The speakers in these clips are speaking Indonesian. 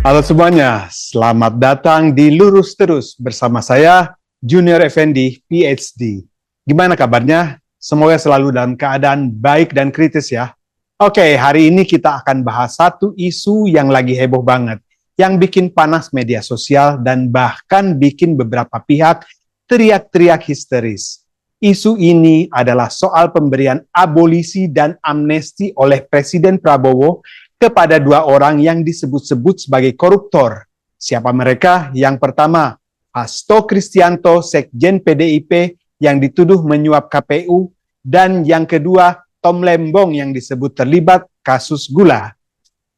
Halo semuanya, selamat datang di Lurus Terus bersama saya, Junior Effendi, PhD. Gimana kabarnya? Semoga selalu dalam keadaan baik dan kritis ya. Oke, hari ini kita akan bahas satu isu yang lagi heboh banget, yang bikin panas media sosial dan bahkan bikin beberapa pihak teriak-teriak histeris. Isu ini adalah soal pemberian abolisi dan amnesti oleh Presiden Prabowo kepada dua orang yang disebut-sebut sebagai koruptor. Siapa mereka? Yang pertama, Hasto Kristianto, Sekjen PDIP yang dituduh menyuap KPU, dan yang kedua, Tom Lembong yang disebut terlibat kasus gula.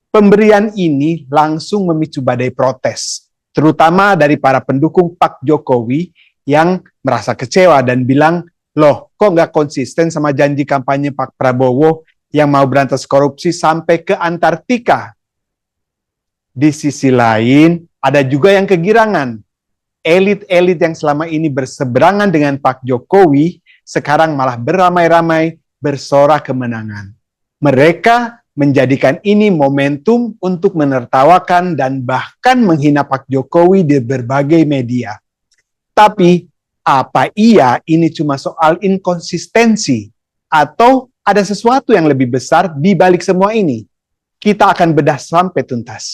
Pemberian ini langsung memicu badai protes, terutama dari para pendukung Pak Jokowi yang merasa kecewa dan bilang, loh kok nggak konsisten sama janji kampanye Pak Prabowo yang mau berantas korupsi sampai ke Antartika. Di sisi lain, ada juga yang kegirangan. Elit-elit yang selama ini berseberangan dengan Pak Jokowi, sekarang malah beramai-ramai bersorak kemenangan. Mereka menjadikan ini momentum untuk menertawakan dan bahkan menghina Pak Jokowi di berbagai media. Tapi, apa iya ini cuma soal inkonsistensi? Atau ada sesuatu yang lebih besar di balik semua ini? Kita akan bedah sampai tuntas.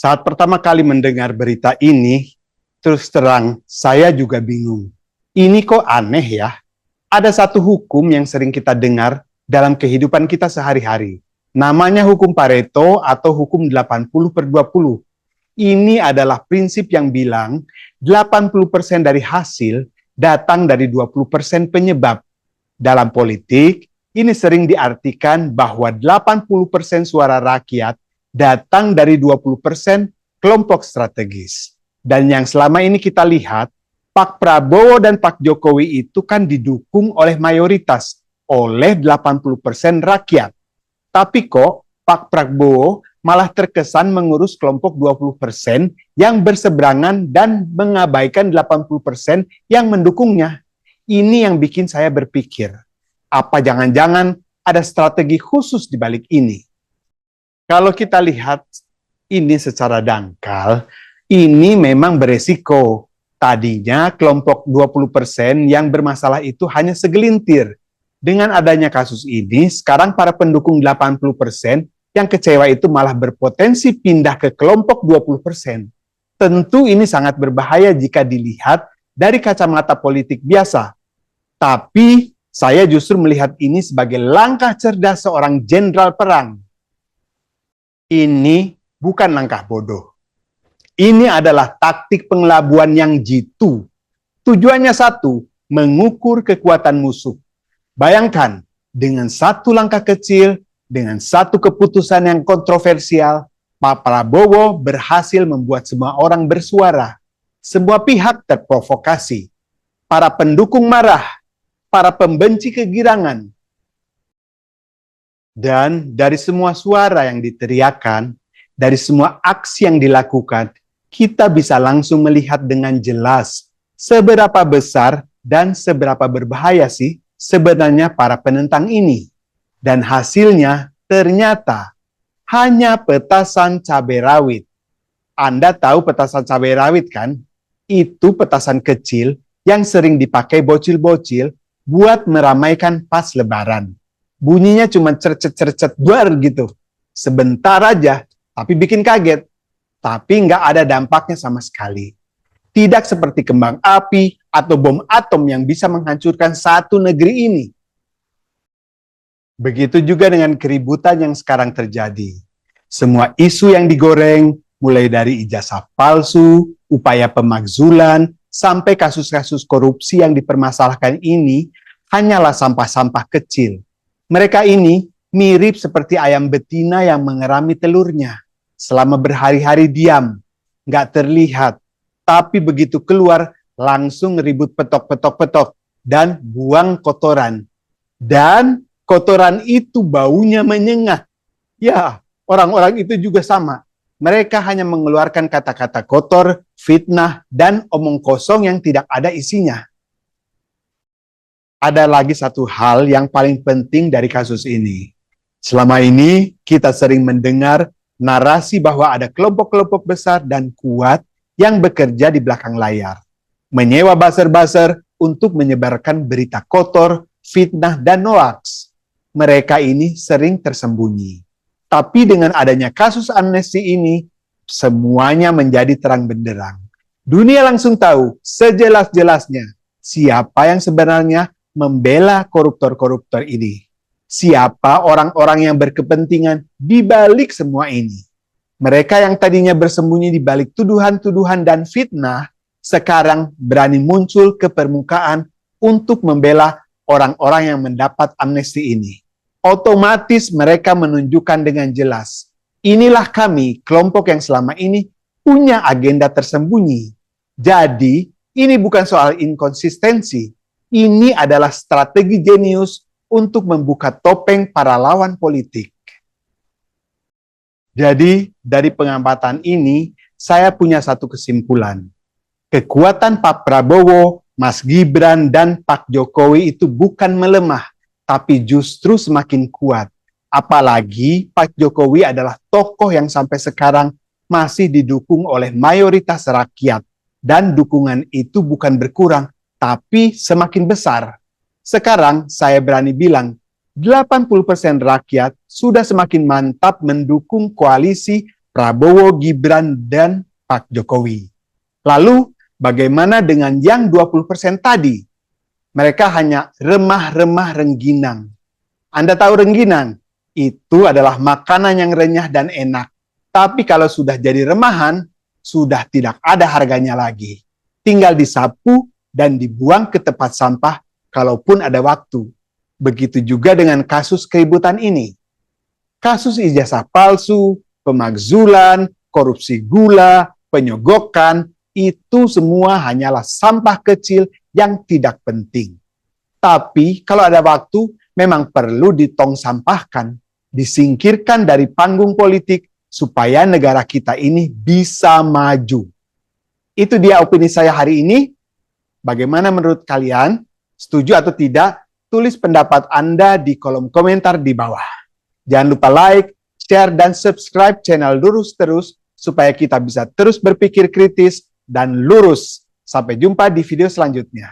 Saat pertama kali mendengar berita ini, terus terang saya juga bingung. Ini kok aneh ya? Ada satu hukum yang sering kita dengar dalam kehidupan kita sehari-hari. Namanya hukum Pareto atau hukum 80/20. Ini adalah prinsip yang bilang 80% dari hasil datang dari 20% penyebab. Dalam politik, ini sering diartikan bahwa 80% suara rakyat datang dari 20% kelompok strategis. Dan yang selama ini kita lihat, Pak Prabowo dan Pak Jokowi itu kan didukung oleh mayoritas, oleh 80% rakyat. Tapi kok Pak Prabowo malah terkesan mengurus kelompok 20% yang berseberangan dan mengabaikan 80% yang mendukungnya. Ini yang bikin saya berpikir, apa jangan-jangan ada strategi khusus di balik ini? Kalau kita lihat ini secara dangkal, ini memang beresiko. Tadinya kelompok 20% yang bermasalah itu hanya segelintir. Dengan adanya kasus ini, sekarang para pendukung 80% yang kecewa itu malah berpotensi pindah ke kelompok 20%. Tentu ini sangat berbahaya jika dilihat dari kacamata politik biasa. Tapi saya justru melihat ini sebagai langkah cerdas seorang jenderal perang. Ini bukan langkah bodoh. Ini adalah taktik pengelabuan yang jitu. Tujuannya satu, mengukur kekuatan musuh. Bayangkan, dengan satu langkah kecil, dengan satu keputusan yang kontroversial, Pak Prabowo berhasil membuat semua orang bersuara. Semua pihak terprovokasi. Para pendukung marah, para pembenci kegirangan. Dan dari semua suara yang diteriakan, dari semua aksi yang dilakukan, kita bisa langsung melihat dengan jelas seberapa besar dan seberapa berbahaya sih sebenarnya para penentang ini. Dan hasilnya ternyata hanya petasan cabai rawit. Anda tahu petasan cabai rawit kan? Itu petasan kecil yang sering dipakai bocil-bocil buat meramaikan pas lebaran. Bunyinya cuma cercet-cercet duar gitu. Sebentar aja, tapi bikin kaget. Tapi nggak ada dampaknya sama sekali. Tidak seperti kembang api atau bom atom yang bisa menghancurkan satu negeri ini. Begitu juga dengan keributan yang sekarang terjadi. Semua isu yang digoreng, mulai dari ijazah palsu, upaya pemakzulan, sampai kasus-kasus korupsi yang dipermasalahkan ini, hanyalah sampah-sampah kecil. Mereka ini mirip seperti ayam betina yang mengerami telurnya. selama berhari-hari diam, nggak terlihat, tapi begitu keluar langsung ribut petok-petok-petok dan buang kotoran. Dan kotoran itu baunya menyengat. Ya, orang-orang itu juga sama. Mereka hanya mengeluarkan kata-kata kotor, fitnah, dan omong kosong yang tidak ada isinya. Ada lagi satu hal yang paling penting dari kasus ini. Selama ini kita sering mendengar narasi bahwa ada kelompok-kelompok besar dan kuat yang bekerja di belakang layar, menyewa buzzer-buzzer untuk menyebarkan berita kotor, fitnah, dan hoaks. Mereka ini sering tersembunyi. Tapi dengan adanya kasus amnesti ini, semuanya menjadi terang benderang. Dunia langsung tahu sejelas-jelasnya siapa yang sebenarnya membela koruptor-koruptor ini. Siapa orang-orang yang berkepentingan di balik semua ini. Mereka yang tadinya bersembunyi di balik tuduhan-tuduhan dan fitnah, sekarang berani muncul ke permukaan untuk membela orang-orang yang mendapat amnesti ini. Otomatis mereka menunjukkan dengan jelas, inilah kami, kelompok yang selama ini punya agenda tersembunyi. Jadi, ini bukan soal inkonsistensi. Ini adalah strategi jenius untuk membuka topeng para lawan politik. Jadi, dari pengamatan ini, saya punya satu kesimpulan. Kekuatan Pak Prabowo, Mas Gibran, dan Pak Jokowi itu bukan melemah, tapi justru semakin kuat. Apalagi Pak Jokowi adalah tokoh yang sampai sekarang masih didukung oleh mayoritas rakyat. Dan dukungan itu bukan berkurang, tapi semakin besar. Sekarang saya berani bilang, 80% rakyat sudah semakin mantap mendukung koalisi Prabowo, Gibran, dan Pak Jokowi. Lalu, bagaimana dengan yang 20% tadi? Mereka hanya remah-remah rengginang. Anda tahu rengginang? Itu adalah makanan yang renyah dan enak. Tapi kalau sudah jadi remahan, sudah tidak ada harganya lagi. Tinggal disapu dan dibuang ke tempat sampah kalaupun ada waktu. Begitu juga dengan kasus keributan ini. Kasus ijazah palsu, pemakzulan, korupsi gula, penyogokan, itu semua hanyalah sampah kecil yang tidak penting. Tapi kalau ada waktu, memang perlu ditong sampahkan, disingkirkan dari panggung politik supaya negara kita ini bisa maju. Itu dia opini saya hari ini. Bagaimana menurut kalian? Setuju atau tidak? Tulis pendapat Anda di kolom komentar di bawah. Jangan lupa like, share, dan subscribe channel Lurus Terus supaya kita bisa terus berpikir kritis dan lurus. Sampai jumpa di video selanjutnya.